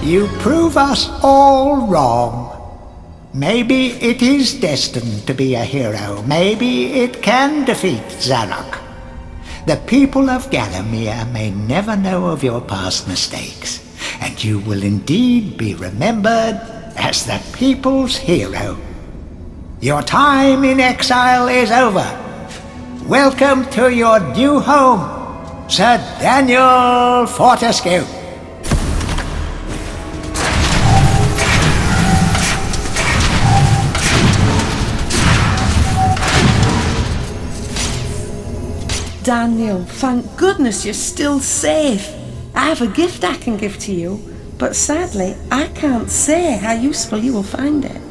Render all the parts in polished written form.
You prove us all wrong. Maybe it is destined to be a hero. Maybe it can defeat Zarok. The people of Gallomere may never know of your past mistakes, and you will indeed be remembered as the people's hero. Your time in exile is over. Welcome to your new home, Sir Daniel Fortescue. Daniel, thank goodness you're still safe. I have a gift I can give to you, but sadly, I can't say how useful you will find it.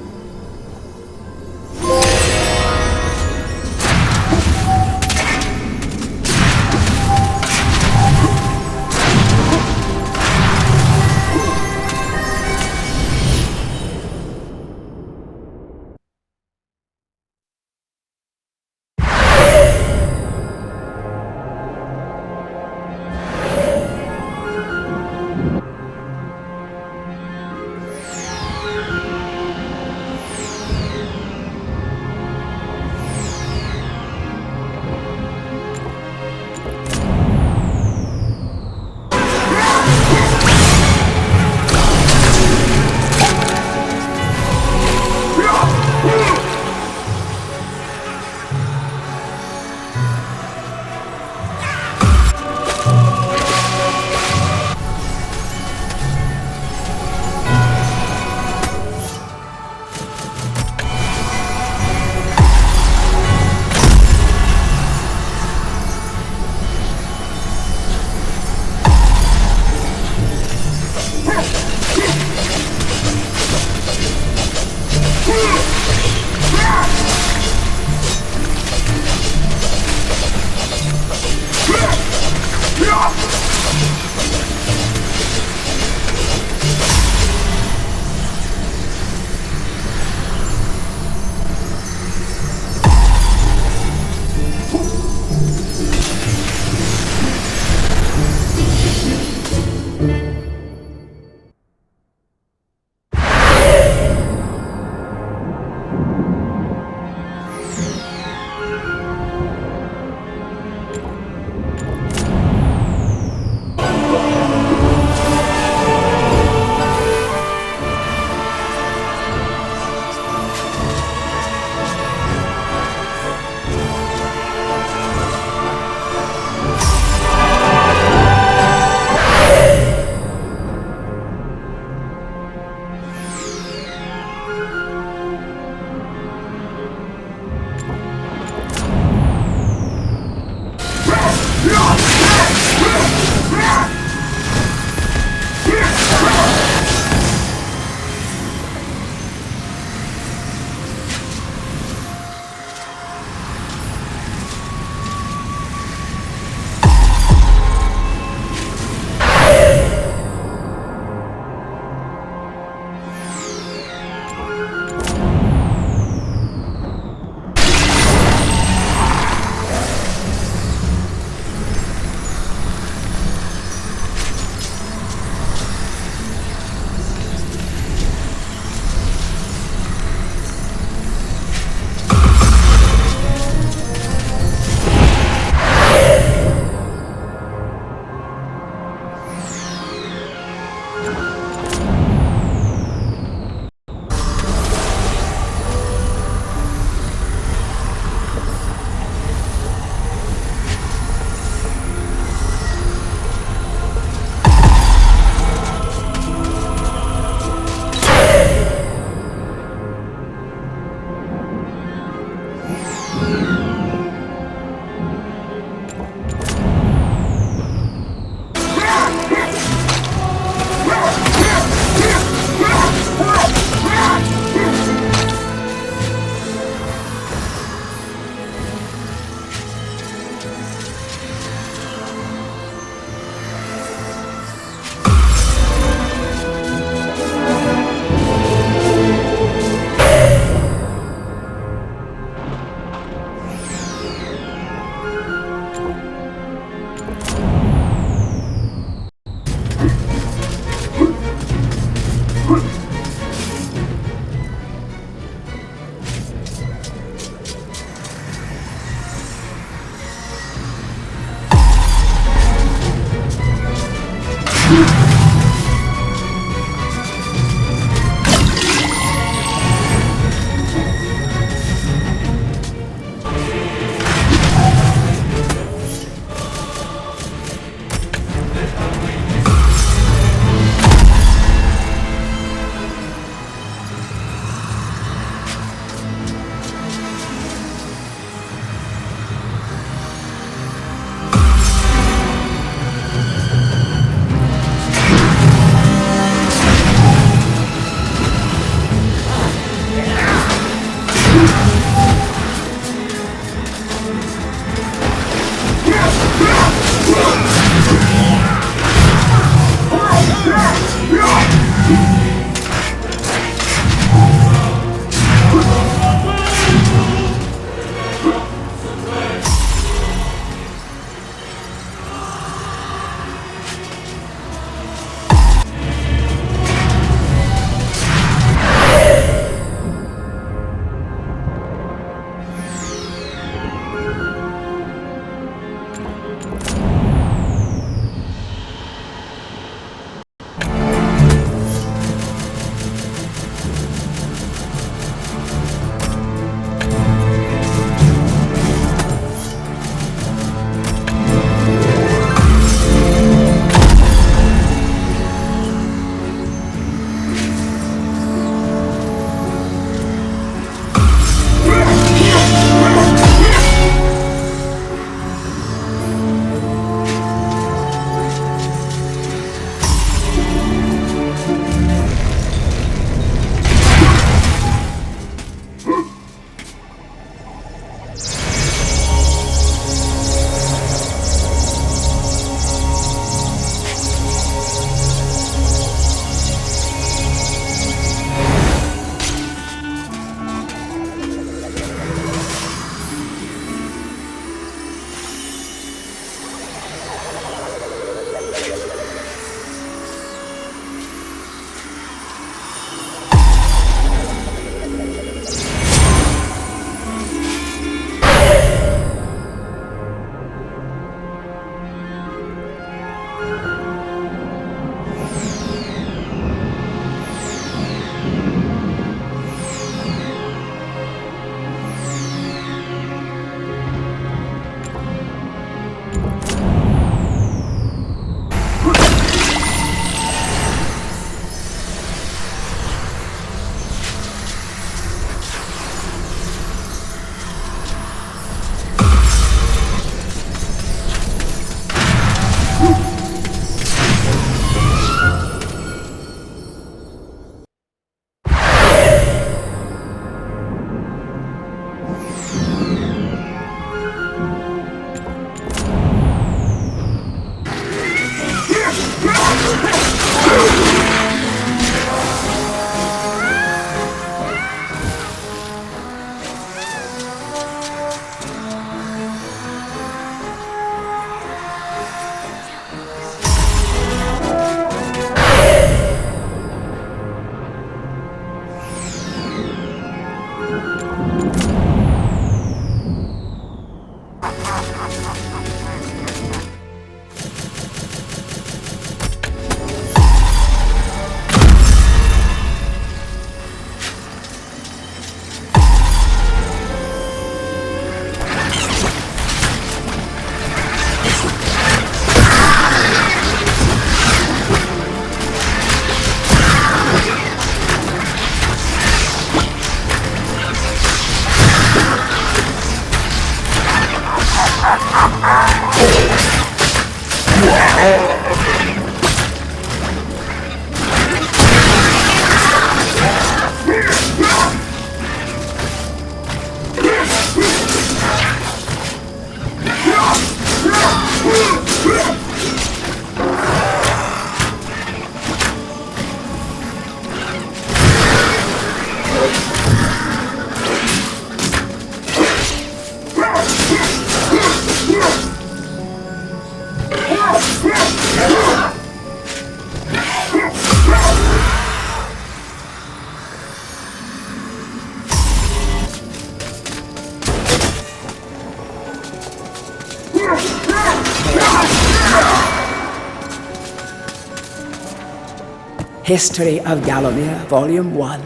History of Gallomere, Volume 1.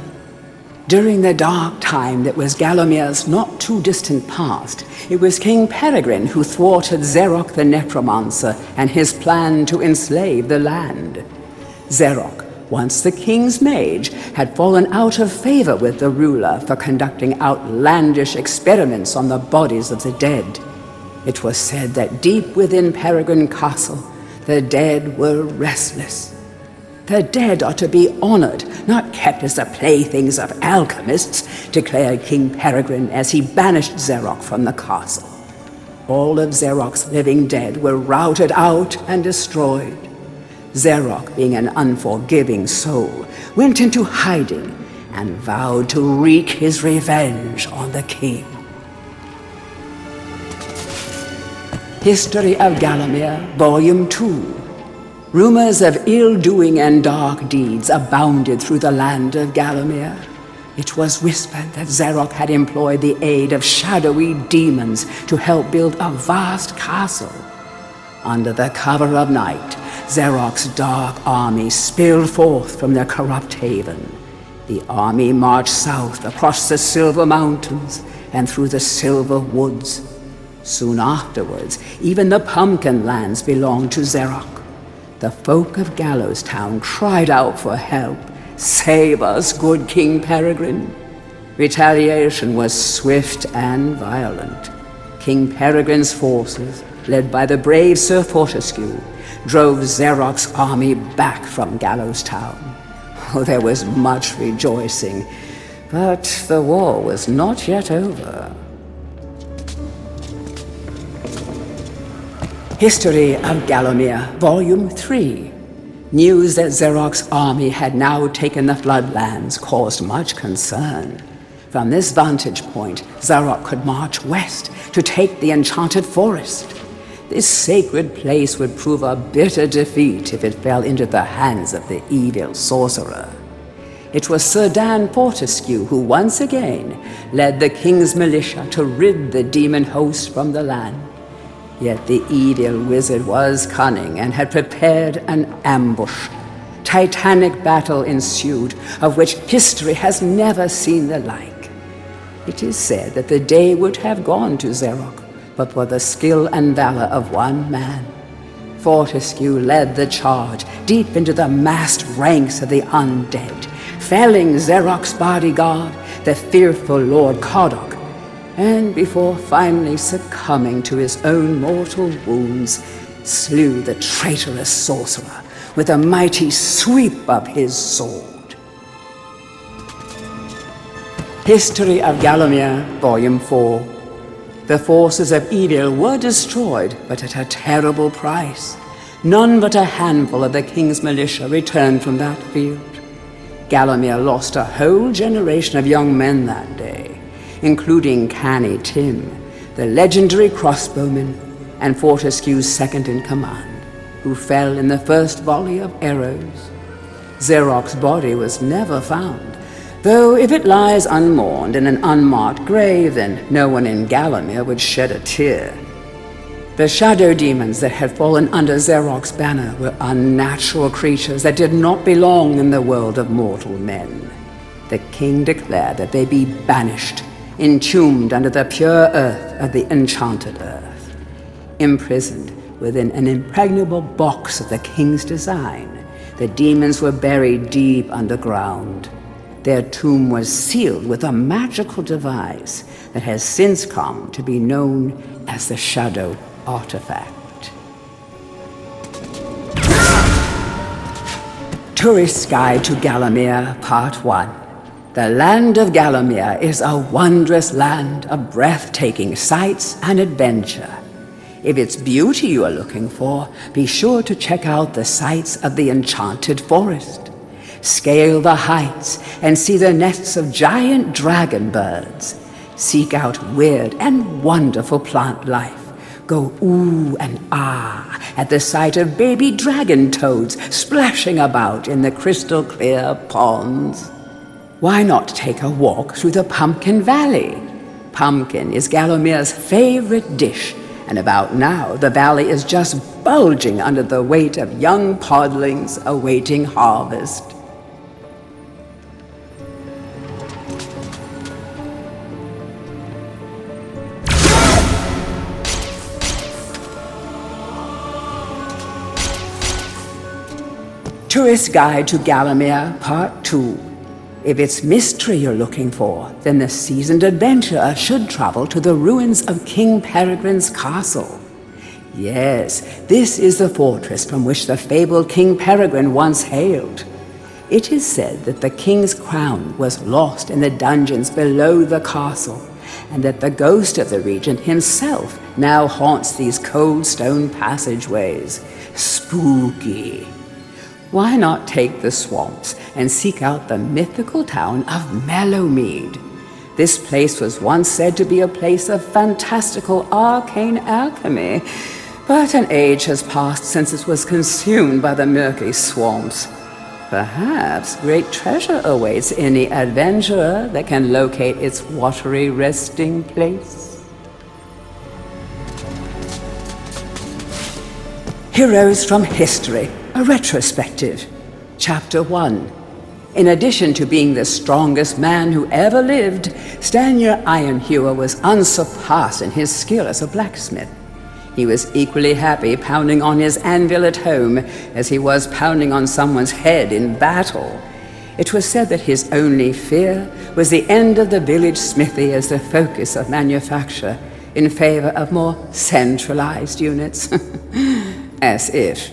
During the dark time that was Gallomere's not too distant past, it was King Peregrine who thwarted Zarok the Necromancer and his plan to enslave the land. Zarok, once the king's mage, had fallen out of favor with the ruler for conducting outlandish experiments on the bodies of the dead. It was said that deep within Peregrine Castle, the dead were restless. The dead are to be honored, not kept as the playthings of alchemists, declared King Peregrine as he banished Zarok from the castle. All of Zarok's living dead were routed out and destroyed. Zarok, being an unforgiving soul, went into hiding and vowed to wreak his revenge on the king. History of Gallomere, Volume 2. Rumors of ill-doing and dark deeds abounded through the land of Gallomere. It was whispered that Zarok had employed the aid of shadowy demons to help build a vast castle. Under the cover of night, Zarok's dark army spilled forth from their corrupt haven. The army marched south across the Silver Mountains and through the Silver Woods. Soon afterwards, even the Pumpkin Lands belonged to Zarok. The folk of Gallows Town cried out for help. "Save us, good King Peregrine." Retaliation was swift and violent. King Peregrine's forces, led by the brave Sir Fortescue, drove Zarok's army back from Gallows Town. Oh, there was much rejoicing, but the war was not yet over. History of Gallomere, Volume 3. News that Zarok's army had now taken the floodlands caused much concern. From this vantage point, Zarok could march west to take the enchanted forest. This sacred place would prove a bitter defeat if it fell into the hands of the evil sorcerer. It was Sir Dan Fortescue who once again led the king's militia to rid the demon host from the land. Yet the evil wizard was cunning and had prepared an ambush. Titanic battle ensued, of which history has never seen the like. It is said that the day would have gone to Zarok, but for the skill and valor of one man. Fortescue led the charge deep into the massed ranks of the undead, felling Zarok's bodyguard, the fearful Lord Kodok, and before finally succumbing to his own mortal wounds, slew the traitorous sorcerer with a mighty sweep of his sword. History of Gallomere, Volume 4. The forces of evil were destroyed, but at a terrible price. None but a handful of the king's militia returned from that field. Gallomere lost a whole generation of young men that day, including Canny Tim, the legendary crossbowman, and Fortescue's second-in-command, who fell in the first volley of arrows. Zarok's body was never found, though if it lies unmourned in an unmarked grave, then no one in Gallomere would shed a tear. The shadow demons that had fallen under Zarok's banner were unnatural creatures that did not belong in the world of mortal men. The king declared that they be banished, entombed under the pure earth of the enchanted earth. Imprisoned within an impregnable box of the king's design, the demons were buried deep underground. Their tomb was sealed with a magical device that has since come to be known as the Shadow Artifact. Tourist's Guide to Gallomere, Part 1. The land of Gallomere is a wondrous land of breathtaking sights and adventure. If it's beauty you are looking for, be sure to check out the sights of the enchanted forest. Scale the heights and see the nests of giant dragon birds. Seek out weird and wonderful plant life. Go ooh and ah at the sight of baby dragon toads splashing about in the crystal clear ponds. Why not take a walk through the Pumpkin Valley? Pumpkin is Gallomere's favorite dish, and about now the valley is just bulging under the weight of young podlings awaiting harvest. Tourist Guide to Gallomere, Part 2. If it's mystery you're looking for, then the seasoned adventurer should travel to the ruins of King Peregrine's castle. Yes, this is the fortress from which the fabled King Peregrine once hailed. It is said that the king's crown was lost in the dungeons below the castle, and that the ghost of the regent himself now haunts these cold stone passageways. Spooky. Why not take the swamps and seek out the mythical town of Mellowmead? This place was once said to be a place of fantastical arcane alchemy, but an age has passed since it was consumed by the murky swamps. Perhaps great treasure awaits any adventurer that can locate its watery resting place. Heroes from History, a retrospective. Chapter 1. In addition to being the strongest man who ever lived, Stanyer Ironhewer was unsurpassed in his skill as a blacksmith. He was equally happy pounding on his anvil at home as he was pounding on someone's head in battle. It was said that his only fear was the end of the village smithy as the focus of manufacture in favor of more centralized units. As if.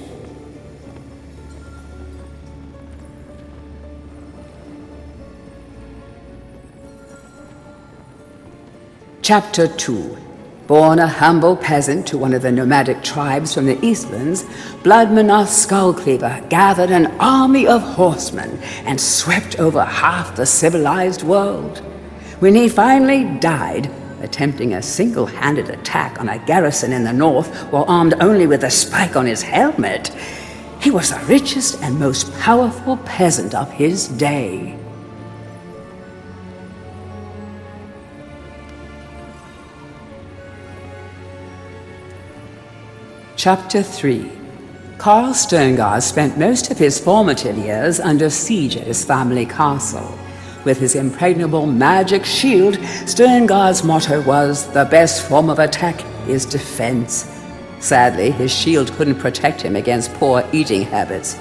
Chapter 2. Born a humble peasant to one of the nomadic tribes from the Eastlands, Bloodmanoth Skullcleaver gathered an army of horsemen and swept over half the civilized world. When he finally died, attempting a single-handed attack on a garrison in the north while armed only with a spike on his helmet, he was the richest and most powerful peasant of his day. Chapter 3. Carl Sterngard spent most of his formative years under siege at his family castle. With his impregnable magic shield, Sterngard's motto was, "The best form of attack is defense." Sadly, his shield couldn't protect him against poor eating habits,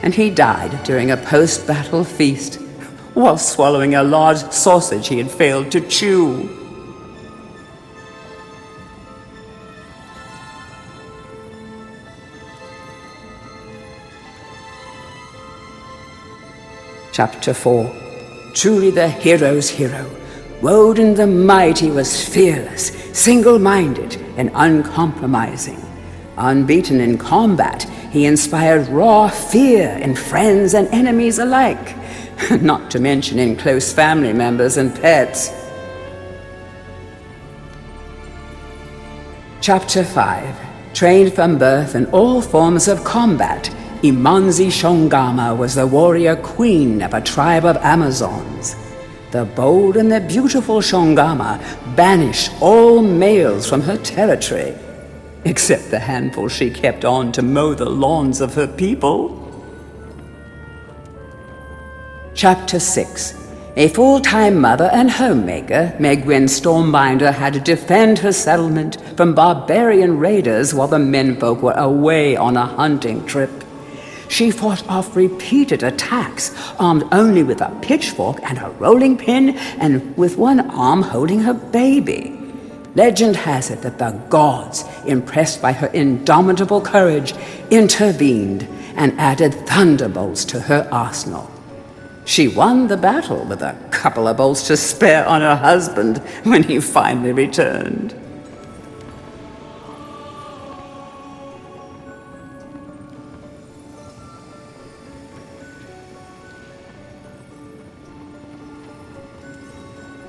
and he died during a post-battle feast, while swallowing a large sausage he had failed to chew. Chapter 4. Truly the hero's hero, Woden the Mighty was fearless, single-minded, and uncompromising. Unbeaten in combat, he inspired raw fear in friends and enemies alike, not to mention in close family members and pets. Chapter 5. Trained from birth in all forms of combat, Imanzi Shongama was the warrior queen of a tribe of Amazons. The bold and the beautiful Shongama banished all males from her territory, except the handful she kept on to mow the lawns of her people. Chapter 6. A full-time mother and homemaker, Megwin Stormbinder had to defend her settlement from barbarian raiders while the menfolk were away on a hunting trip. She fought off repeated attacks, armed only with a pitchfork and a rolling pin, and with one arm holding her baby. Legend has it that the gods, impressed by her indomitable courage, intervened and added thunderbolts to her arsenal. She won the battle with a couple of bolts to spare on her husband when he finally returned.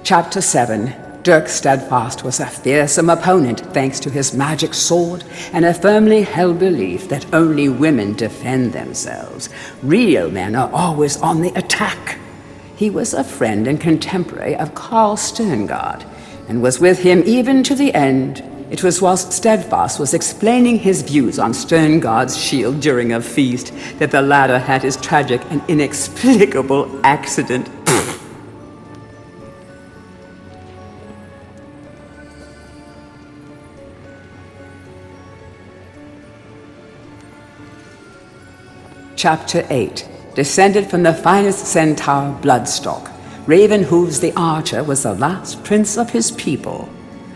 Chapter 7. Dirk Steadfast was a fearsome opponent thanks to his magic sword and a firmly held belief that only women defend themselves. Real men are always on the attack. He was a friend and contemporary of Carl Sterngard and was with him even to the end. It was whilst Steadfast was explaining his views on Sterngard's shield during a feast that the latter had his tragic and inexplicable accident. Chapter 8. Descended from the finest centaur bloodstock, Ravenhooves the Archer was the last prince of his people.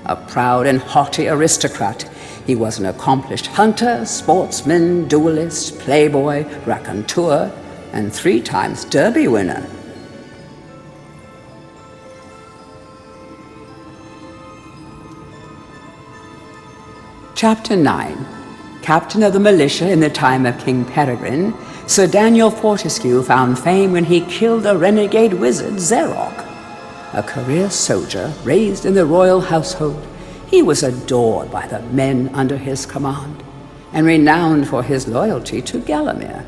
A proud and haughty aristocrat, he was an accomplished hunter, sportsman, duelist, playboy, raconteur, and 3 times Derby winner. Chapter 9. Captain of the militia in the time of King Peregrine, Sir Daniel Fortescue found fame when he killed the renegade wizard Zarok. A career soldier raised in the royal household, he was adored by the men under his command, and renowned for his loyalty to Gallomere.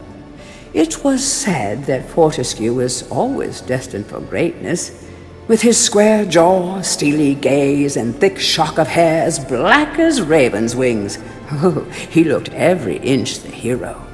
It was said that Fortescue was always destined for greatness. With his square jaw, steely gaze, and thick shock of hair as black as raven's wings, he looked every inch the hero.